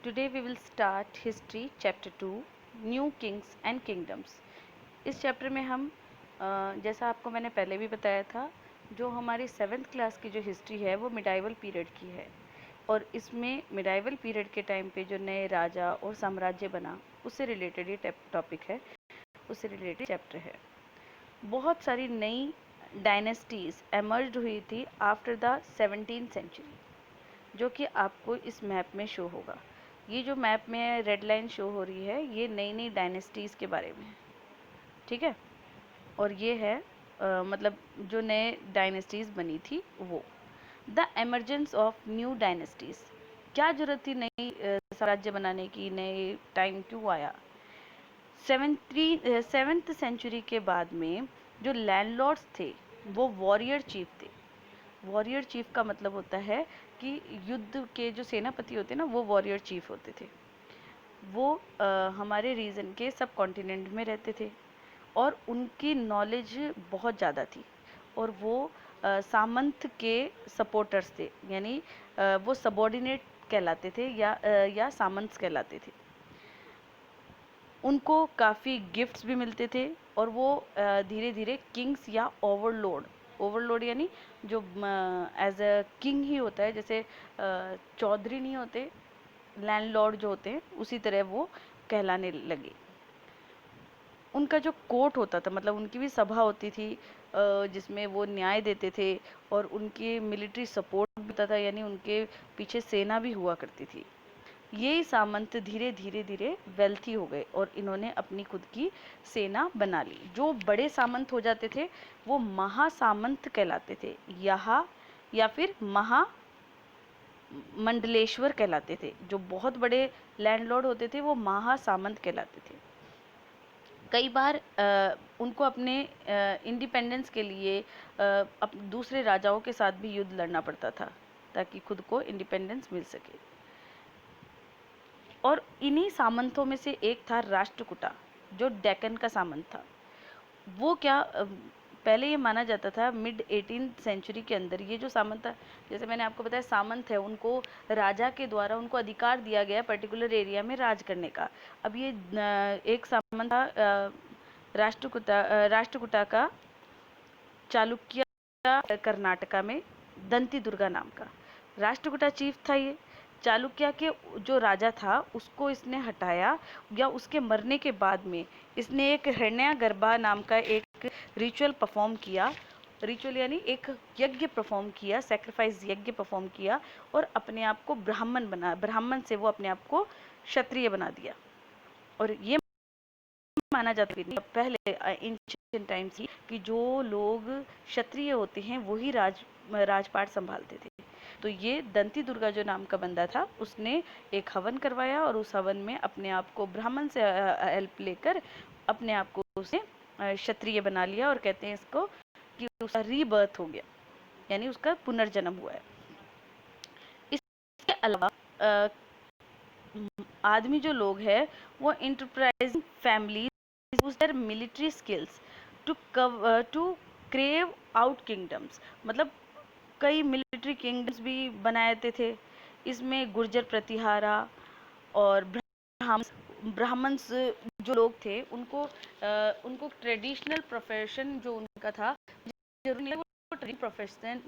Today we will start History Chapter 2 New Kings and Kingdoms. इस chapter में हम जैसा आपको मैंने पहले भी बताया था, जो हमारी 7th क्लास की जो हिस्ट्री है वो मिडाइवल पीरियड की है और इसमें मिडाइवल पीरियड के टाइम पे जो नए राजा और साम्राज्य बना उससे रिलेटेड ये टॉपिक है, उससे रिलेटेड चैप्टर है। बहुत सारी नई डायनेस्टीज एमर्ज हुई थी आफ्टर द 17th सेंचुरी, जो कि आपको इस मैप में शो होगा। ये जो मैप में रेड लाइन शो हो रही है ये नई नई डायनेस्टीज़ के बारे में है, ठीक है। और ये है मतलब जो नए डायनेस्टीज़ बनी थी वो। The emergence of new dynasties, क्या जरूरत थी नई साम्राज्य बनाने की, नए टाइम क्यों आया। 7th सेंचुरी के बाद में जो लैंडलॉर्ड्स थे वो वॉरियर चीफ थे। वॉरियर चीफ का मतलब होता है कि युद्ध के जो सेनापति होते हैं ना वो वॉरियर चीफ होते थे। वो हमारे रीजन के सब कॉन्टिनेंट में रहते थे और उनकी नॉलेज बहुत ज़्यादा थी और वो सामंत के सपोर्टर्स थे, यानी वो सबॉर्डिनेट कहलाते थे या सामंत कहलाते थे। उनको काफ़ी गिफ्ट्स भी मिलते थे और वो धीरे धीरे किंग्स या ओवरलोड यानी जो एज अ किंग ही होता है, जैसे चौधरी नहीं होते, लैंडलॉर्ड जो होते हैं उसी तरह वो कहलाने लगे। उनका जो कोर्ट होता था, मतलब उनकी भी सभा होती थी जिसमें वो न्याय देते थे और उनकी मिलिट्री सपोर्ट भी होता था, यानी उनके पीछे सेना भी हुआ करती थी। ये सामंत धीरे धीरे धीरे वेल्थी हो गए और इन्होंने अपनी खुद की सेना बना ली। जो बड़े सामंत हो जाते थे वो महासामंत कहलाते थे, यहाँ या फिर मंडलेश्वर कहलाते थे। जो बहुत बड़े लैंडलॉर्ड होते थे वो महासामंत कहलाते थे। कई बार उनको अपने इंडिपेंडेंस के लिए दूसरे राजाओं के साथ भी युद्ध लड़ना पड़ता था ताकि खुद को इंडिपेंडेंस मिल सके। और इन्हीं सामंतों में से एक था राष्ट्रकूटा, जो डेक्कन का सामंत था। वो क्या पहले ये माना जाता था मिड 18th सेंचुरी के अंदर ये जो सामंत था, जैसे मैंने आपको बताया सामंत है, उनको राजा के द्वारा उनको अधिकार दिया गया पर्टिकुलर एरिया में राज करने का। अब ये एक सामंत था राष्ट्रकूटा का, चालुक्य कर्नाटका में दंती दुर्गा नाम का राष्ट्रकूटा चीफ था। ये चालुक्य के जो राजा था उसको इसने हटाया, या उसके मरने के बाद में इसने एक हिरण्यगर्भा नाम का एक रिचुअल परफॉर्म किया। रिचुअल यानी एक यज्ञ परफॉर्म किया, सेक्रीफाइस यज्ञ परफॉर्म किया और अपने आप को ब्राह्मण बना। ब्राह्मण से वो अपने आप को क्षत्रिय बना दिया। और ये माना जाता है पहले एंशिएंट टाइम्स की कि जो लोग क्षत्रिय होते हैं वही राजपाट संभालते थे। तो ये दंती दुर्गा जो नाम का बंदा था उसने एक हवन करवाया और उस हवन में अपने आप को ब्राह्मण से हेल्प लेकर अपने आप को उसने क्षत्रिय बना लिया और कहते हैं इसको कि उसका रीबर्थ हो गया, यानी उसका पुनर्जन्म हुआ है। इसके अलावा आदमी जो लोग हैं वो enterprising family use their military skills to crave out kingdoms, मतलब कई मिलिट्री किंगडम्स भी बनाते थे। इसमें गुर्जर प्रतिहारा और ब्राह्मण्स जो लोग थे उनको ट्रेडिशनल प्रोफेशन जो उनका था, जरूरी नहीं वो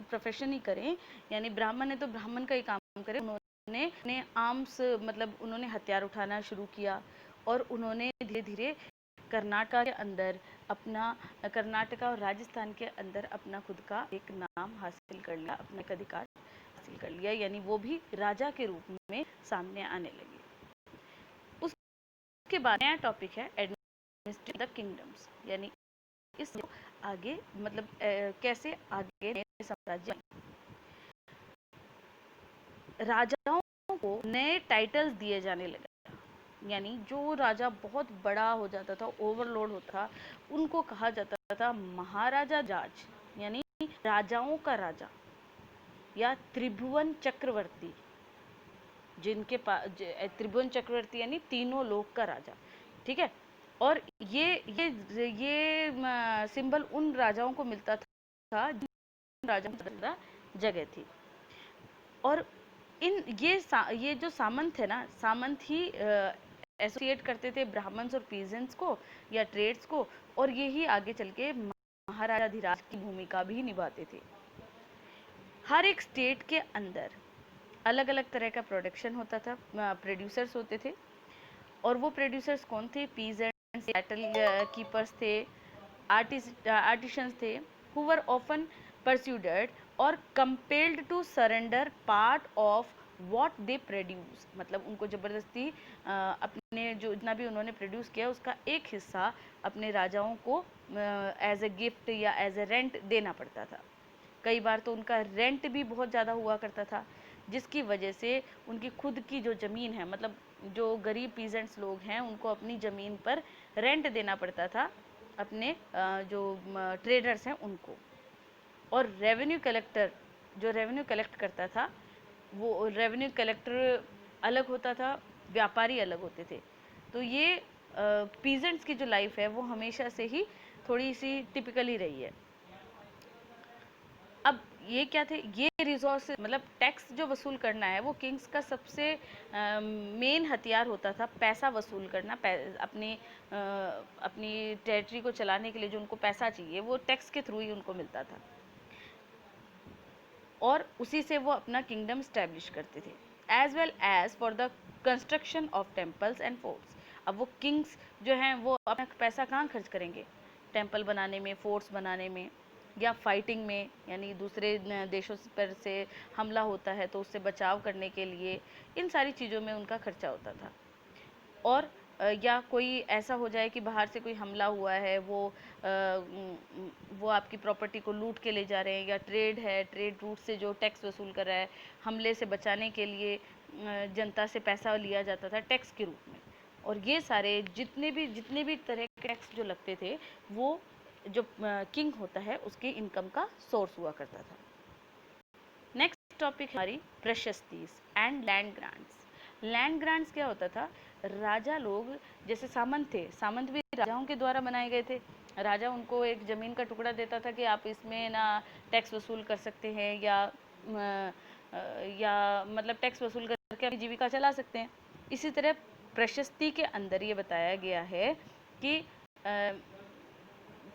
प्रोफेशन ही करें, यानी ब्राह्मण है तो ब्राह्मण का ही काम करें। उन्होंने आर्म्स मतलब उन्होंने हथियार उठाना शुरू किया और उन्होंने धीरे धीरे कर्नाटका के अंदर कर्नाटका और राजस्थान के अंदर अपना खुद का एक नाम हासिल कर लिया, अपना एक अधिकार हासिल कर लिया, यानी वो भी राजा के रूप में सामने आने लगे। उसके बाद नया टॉपिक है एडमिनिस्ट्रेटिव द किंगडम्स, यानी इस आगे मतलब कैसे आगे नए साम्राज्य, राजाओं को नए टाइटल्स दिए जाने लगे। यानी जो राजा बहुत बड़ा हो जाता था, ओवरलोड होता था, उनको कहा जाता था महाराजा जाज, यानी राजाओं का राजा या त्रिभुवन चक्रवर्ती। जिनके पास त्रिभुवन चक्रवर्ती यानी तीनों लोक का राजा, ठीक है। और ये सिंबल उन राजाओं को मिलता था जिन राजाओं की जगह थी। और ये जो सामंत है ना, सामंत ही एसोसिएट करते थे ब्राह्मण्स और पीजेंट्स को या ट्रेड्स को, और ये ही आगे चल के महाराजाधिराज की भूमिका भी निभाते थे। हर एक स्टेट के अंदर अलग अलग तरह का प्रोडक्शन होता था, प्रोड्यूसर्स होते थे, और वो प्रोड्यूसर्स कौन थे? पीजेंट्स, कैटल कीपर्स थे, आर्टिशंस थे, who were often persuaded or compelled to surrender part of what they produce। मतलब उनको जबरदस्ती अपने जो जितना भी उन्होंने प्रोड्यूस किया उसका एक हिस्सा अपने राजाओं को एज ए गिफ्ट या एज ए रेंट देना पड़ता था। कई बार तो उनका रेंट भी बहुत ज़्यादा हुआ करता था, जिसकी वजह से उनकी खुद की जो ज़मीन है, मतलब जो गरीब पीजेंट्स लोग हैं उनको अपनी ज़मीन पर रेंट देना पड़ता था अपने जो ट्रेडर्स हैं उनको। और रेवेन्यू कलेक्टर जो रेवेन्यू कलेक्ट करता था, वो रेवेन्यू कलेक्टर अलग होता था, व्यापारी अलग होते थे। तो ये पीजेंट्स की जो लाइफ है वो हमेशा से ही थोड़ी सी टिपिकली रही है। अब ये क्या थे? ये रिसोर्सेज, मतलब टैक्स जो वसूल करना है वो किंग्स का सबसे मेन हथियार होता था। पैसा वसूल करना, अपनी टेरिटरी को चलाने के लिए जो उनको पैसा चाहिए वो टैक्स के थ्रू ही उनको मिलता था, और उसी से वो अपना किंगडम स्टैब्लिश करते थे। As well as for the construction of temples and forts. अब वो किंग्स जो हैं वो अपना पैसा कहाँ खर्च करेंगे? टेम्पल बनाने में, फोर्ट्स बनाने में, या फाइटिंग में, यानी दूसरे देशों पर से हमला होता है तो उससे बचाव करने के लिए, इन सारी चीज़ों में उनका खर्चा होता था। और या कोई ऐसा हो जाए कि बाहर से कोई हमला हुआ है, वो आपकी प्रॉपर्टी को लूट के ले जा रहे हैं, या ट्रेड है, ट्रेड रूट से जो टैक्स वसूल कर रहा है, हमले से बचाने के लिए जनता से पैसा लिया जाता था टैक्स के रूप में। और ये सारे जितने भी तरह के टैक्स जो लगते थे वो जो किंग होता है उसके इनकम का सोर्स हुआ करता था। नेक्स्ट टॉपिक हमारी prashastis and land grants. Land grants क्या होता था? राजा लोग, जैसे सामंत थे, सामंत भी राजाओं के द्वारा बनाए गए थे। राजा उनको एक ज़मीन का टुकड़ा देता था कि आप इसमें ना टैक्स वसूल कर सकते हैं, या मतलब टैक्स वसूल करके अपनी जीविका चला सकते हैं। इसी तरह प्रशस्ति के अंदर ये बताया गया है कि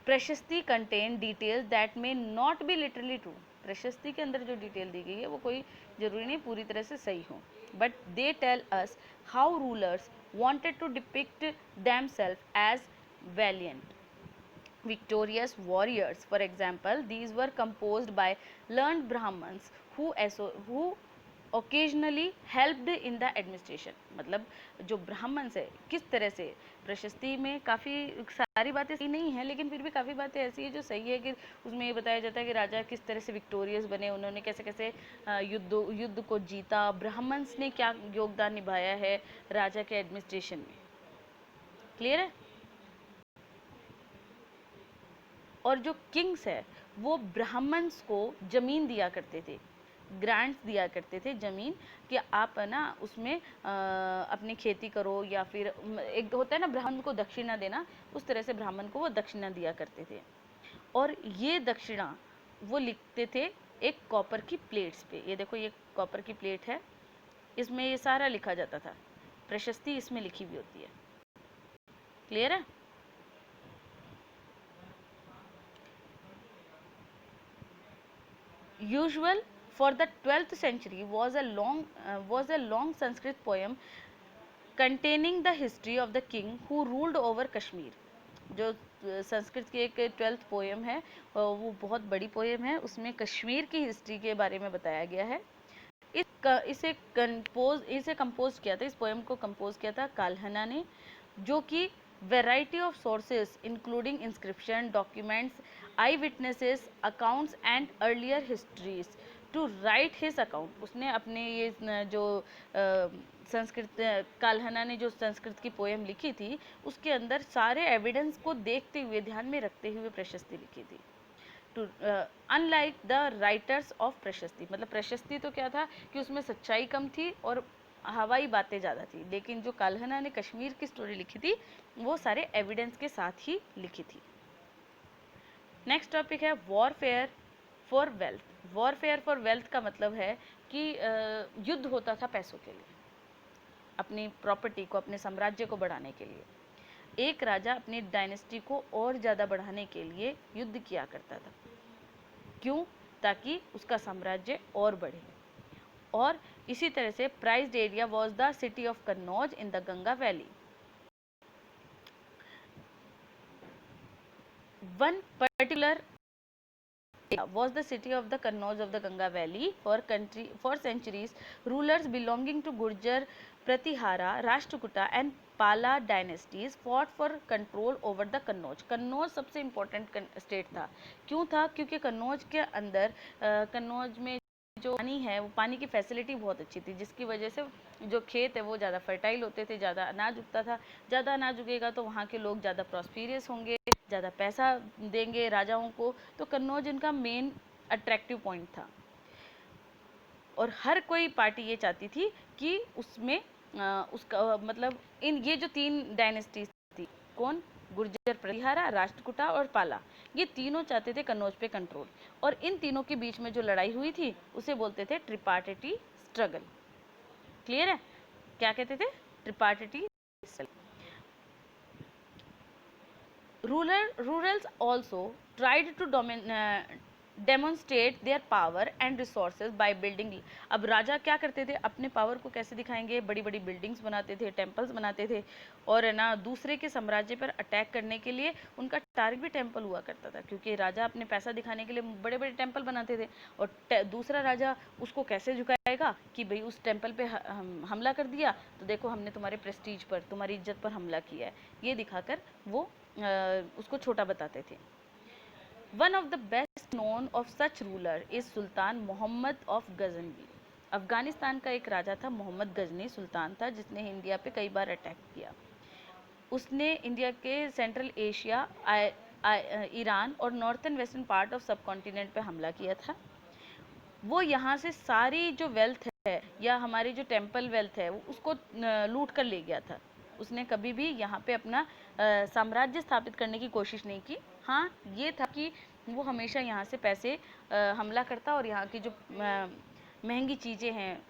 प्रशस्ति contain details that may not be literally true. प्रशस्ति के अंदर जो डिटेल दी गई है वो कोई ज़रूरी नहीं पूरी तरह से सही हो, but they tell us how rulers wanted to depict themselves as valiant, victorious warriors. For example, these were composed by learned Brahmins who occasionally helped in the administration। मतलब जो ब्राह्मण्स है, किस तरह से प्रशस्ति में काफ़ी सारी बातें सही नहीं है, लेकिन फिर भी काफ़ी बातें ऐसी है जो सही है कि उसमें ये बताया जाता है कि राजा किस तरह से विक्टोरियस बने, उन्होंने कैसे कैसे युद्ध को जीता, ब्राह्मण्स ने क्या योगदान निभाया है राजा के एडमिनिस्ट्रेशन में। क्लियर है? और जो किंग्स है वो ब्राह्मण्स को ज़मीन दिया करते थे, ग्रांट्स दिया करते थे ज़मीन, कि आप ना उसमें अपनी खेती करो, या फिर एक होता है ना ब्राह्मण को दक्षिणा देना, उस तरह से ब्राह्मण को वो दक्षिणा दिया करते थे। और ये दक्षिणा वो लिखते थे एक कॉपर की प्लेट्स पे। ये देखो, ये कॉपर की प्लेट है, इसमें ये सारा लिखा जाता था, प्रशस्ति इसमें लिखी हुई होती है। क्लियर है? Usual for the 12th century was a long Sanskrit poem containing the history of the king who ruled over Kashmir। जो संस्कृत की एक 12th पोएम है, वो बहुत बड़ी पोएम है, उसमें कश्मीर की हिस्ट्री के बारे में बताया गया है। इसे कंपोज किया था, इस पोएम को कंपोज किया था काल्हना ने, जो कि variety of sources including inscription, documents, eye witnesses, accounts and earlier histories to write his account. उसने अपने ये जो संस्कृत काल्हना ने जो संस्कृत की पोएम लिखी थी उसके अंदर सारे एविडेंस को देखते हुए, ध्यान में रखते हुए प्रशस्ति लिखी थी। To unlike the writers of प्रशस्ति, मतलब प्रशस्ति तो क्या था कि उसमें सच्चाई कम थी और हवाई बातें ज़्यादा थी, लेकिन जो काल्हना ने कश्मीर की स्टोरी लिखी थी वो सारे एविडेंस के साथ ही लिखी थी। नेक्स्ट टॉपिक है warfare for wealth. Warfare for wealth का मतलब है कि युद्ध होता था पैसों के लिए, अपनी प्रॉपर्टी को, अपने साम्राज्य को बढ़ाने के लिए। एक राजा अपनी डायनेस्टी को और ज़्यादा बढ़ाने के लिए युद्ध किया करता था। क्यों? ताकि उसका साम्राज्य और बढ़े। और इसी तरह से prized area was the city of Kannauj in the Ganga valley. One particular was the city of the Kannauj of the Ganga Valley for centuries. Rulers belonging to Gurjar, Pratihara, Rashtrakuta and Pala dynasties fought for control over the Kannauj. Kannauj सबसे important state था। क्यों था? क्योंकि कन्नौज के अंदर कन्नौज में जो पानी है वो पानी की फैसिलिटी बहुत अच्छी थी, जिसकी वजह से जो खेत है वो ज़्यादा फर्टाइल होते थे, ज़्यादा अनाज उगता था। ज़्यादा अनाज उगेगा तो वहाँ के लोग ज़्यादा प्रॉस्पीरियस होंगे, ज़्यादा पैसा देंगे राजाओं को। तो कन्नौज इनका मेन अट्रैक्टिव पॉइंट था और हर कोई पार्टी ये चाहती थी कि उसमें उसका मतलब इन ये जो तीन डायनेस्टीज थी, कौन? गुर्जर, प्रतिहारा, राष्ट्रकूटा और पाला, ये तीनों चाहते थे कन्नौज पे कंट्रोल। और इन तीनों के बीच में जो लड़ाई हुई थी उसे बोलते थे ट्रिपार्टिटी स्ट्रगल। क्लियर है? क्या कहते थे? ट्रिपार्टिटी struggle. Rurals also tried to demonstrate their power and resources by building। अब राजा क्या करते थे? अपने पावर को कैसे दिखाएंगे? बड़ी बड़ी बिल्डिंग्स बनाते थे, टेम्पल्स बनाते थे, और है ना दूसरे के साम्राज्य पर अटैक करने के लिए उनका टारगेट भी टेम्पल हुआ करता था, क्योंकि राजा अपने पैसा दिखाने के लिए बड़े बड़े टेम्पल बनाते थे। और दूसरा राजा उसको कैसे झुकाएगा कि भाई उस टेम्पल पे हमला कर दिया तो देखो हमने तुम्हारे प्रेस्टीज पर, तुम्हारी इज्जत पर हमला किया है, ये दिखाकर वो उसको छोटा बताते थे। One of the best known of such ruler is sultan Mohammad of Ghazni. Afghanistan का एक राजा था, मोहम्मद गजनी सुल्तान था, जिसने इंडिया पे कई बार अटैक किया। उसने इंडिया के सेंट्रल एशिया, ईरान और नॉर्थन वेस्टर्न पार्ट ऑफ सब कॉन्टिनेंट पे हमला किया था। वो यहाँ से सारी जो वेल्थ है या हमारी जो टेम्पल वेल्थ है उसको लूट कर ले गया था। उसने कभी भी यहाँ पे अपना साम्राज्य स्थापित करने की कोशिश नहीं की। हाँ, ये था कि वो हमेशा यहाँ से पैसे हमला करता और यहाँ की जो महंगी चीज़ें हैं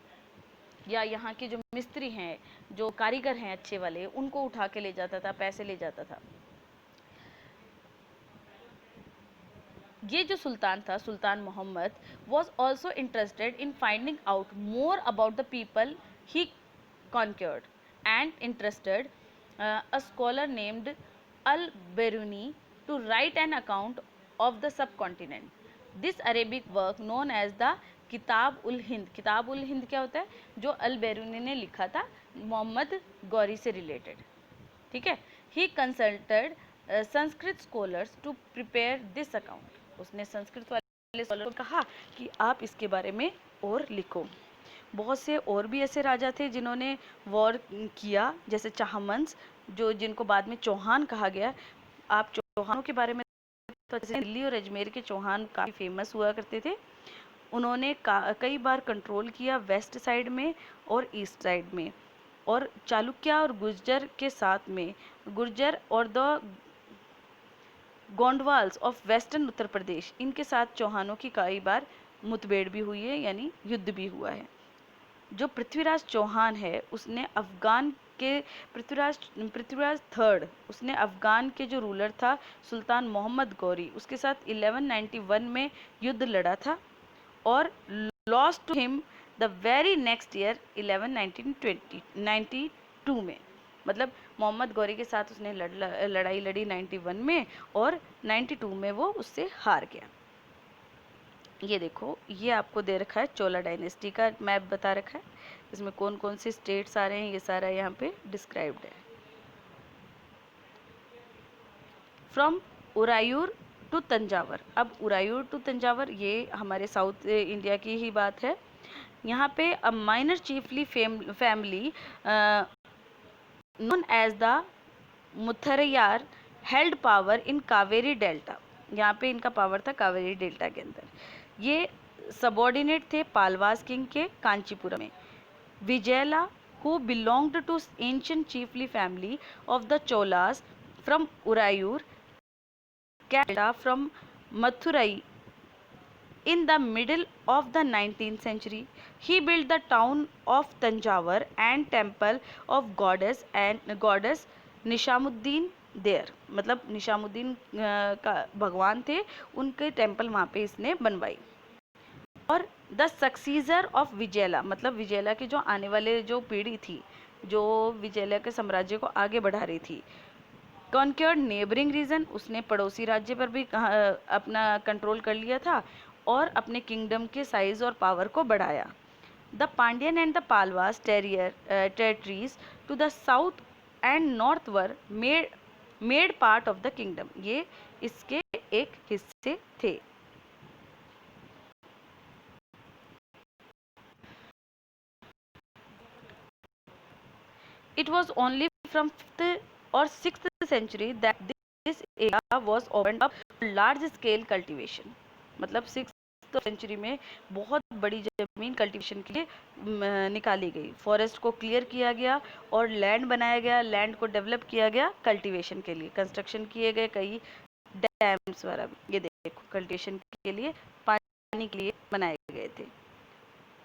या यहाँ के जो मिस्त्री हैं, जो कारीगर हैं अच्छे वाले, उनको उठा के ले जाता था, पैसे ले जाता था। ये जो सुल्तान था, सुल्तान Mohammad, was also interested in finding out more about the people he conquered and interested a scholar named al-Biruni to write an account of the subcontinent. This Arabic work known as the किताब उल हिंद। किताब उल हिंद क्या होता है? जो अल बैरूनी ने लिखा था मोहम्मद गौरी से रिलेटेड। ठीक है। He consulted Sanskrit scholars to prepare this account. उसने संस्कृत वाले स्कॉलर को कहा कि आप इसके बारे में और लिखो। बहुत से और भी ऐसे राजा थे जिन्होंने वॉर किया, जैसे चाहमंस, जो जिनको बाद में चौहान कहा गया। आप चौहानों के बारे में तो दिल्ली और अजमेर के चौहान काफ़ी फेमस हुआ करते थे। उन्होंने कई बार कंट्रोल किया वेस्ट साइड में और ईस्ट साइड में, और चालुक्य और गुर्जर के साथ में, गुर्जर और the गोंडवाल्स of western Uttar Pradesh, इनके साथ चौहानों की कई बार मुठभेड़ भी हुई है, यानी युद्ध भी हुआ है। जो पृथ्वीराज चौहान है उसने अफगान के पृथ्वीराज थर्ड, उसने अफगान के जो रूलर था सुल्तान मोहम्मद गौरी, उसके साथ 1191 में युद्ध लड़ा था और lost to him the very next year 1192 में। मतलब मोहम्मद गौरी के साथ उसने लड़ाई लड़ी 91 में और 92 में वो उससे हार गया। ये देखो, ये आपको दे रखा है चोला डायनेस्टी का मैप बता रखा है, इसमें कौन कौन से स्टेट्स आ रहे हैं ये सारा यहाँ पे डिस्क्राइब्ड है। From Uraiyur to Thanjavur. अब उरायूर टू तंजावर ये हमारे साउथ इंडिया की ही बात है। यहाँ पे a minor chiefly family known as the Mutharaiyar held power in Kaveri delta. यहाँ पे इनका पावर था कावेरी डेल्टा के अंदर। ये सबॉर्डिनेट थे पालवास किंग के कांचीपुरम में। Vijayalaya who belonged to ancient chiefly family of the Cholas from Uraiyur, कैटा from Madurai In the middle of the 19th century, he built the town of Tanjore and temple of goddess निशामुद्दीन there. मतलब निशामुद्दीन का भगवान थे, उनके टेम्पल वहाँ पे इसने बनवाई. और द सक्सीजर ऑफ विजयला, मतलब विजयला की जो आने वाले जो पीढ़ी थी, जो विजयला के साम्राज्य को आगे बढ़ा रही थी. कॉन्क्योर्ड नेबरिंग रीजन, उसने पड़ोसी राज्य पर भी अपना कंट्रोल कर लिया था और अपने किंगडम के साइज और पावर को बढ़ाया. The Pandyan and the Pallavas territories to the south and north were made part of the kingdom. ये इसके एक हिस्से थे. It was only from 5th or 6th century that this area was opened up to large scale cultivation. मतलब 6th century में बहुत बड़ी जमीन कल्टीवेशन के लिए निकाली गई. फॉरेस्ट को क्लियर किया गया और लैंड बनाया गया, लैंड को डेवलप किया गया कल्टीवेशन के लिए. कंस्ट्रक्शन किए गए कई डैम्स वगैरह. ये देखो कल्टीवेशन के लिए, पानी के लिए बनाए गए थे.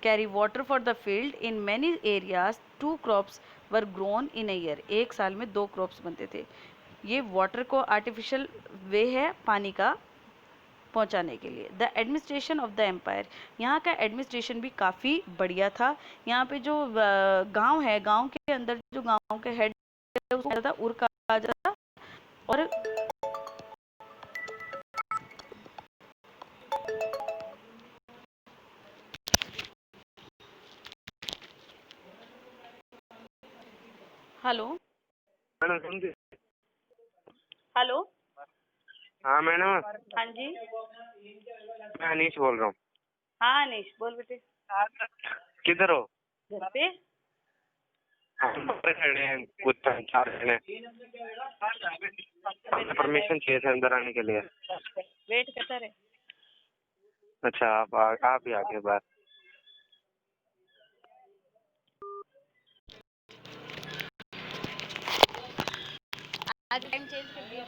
carry water for the field. In many areas 2 crops were grown in a year. एक साल में 2 crops बनते थे. ये वाटर को आर्टिफिशियल वे है पानी का पहुंचाने के लिए. The administration of the empire, यहाँ का एडमिनिस्ट्रेशन भी काफ़ी बढ़िया था. यहाँ पे जो गांव है, गांव के अंदर जो गांव के हेड उसको था उर कहा जाता था. और हेलो मैडम समझे? हेलो. हाँ मैडम, हाँ जी. मैं अनीश बोल रहा हूँ. हाँ अनीश, बोल बेटे. किधर हो? घर पे. हम ऊपर खड़े हैं, कुछ 4 जने. परमिशन चाहिए था अंदर आने के लिए. वेट करता रहे. अच्छा, आप ही आगे बात. आज टाइम चेंज कर दिया.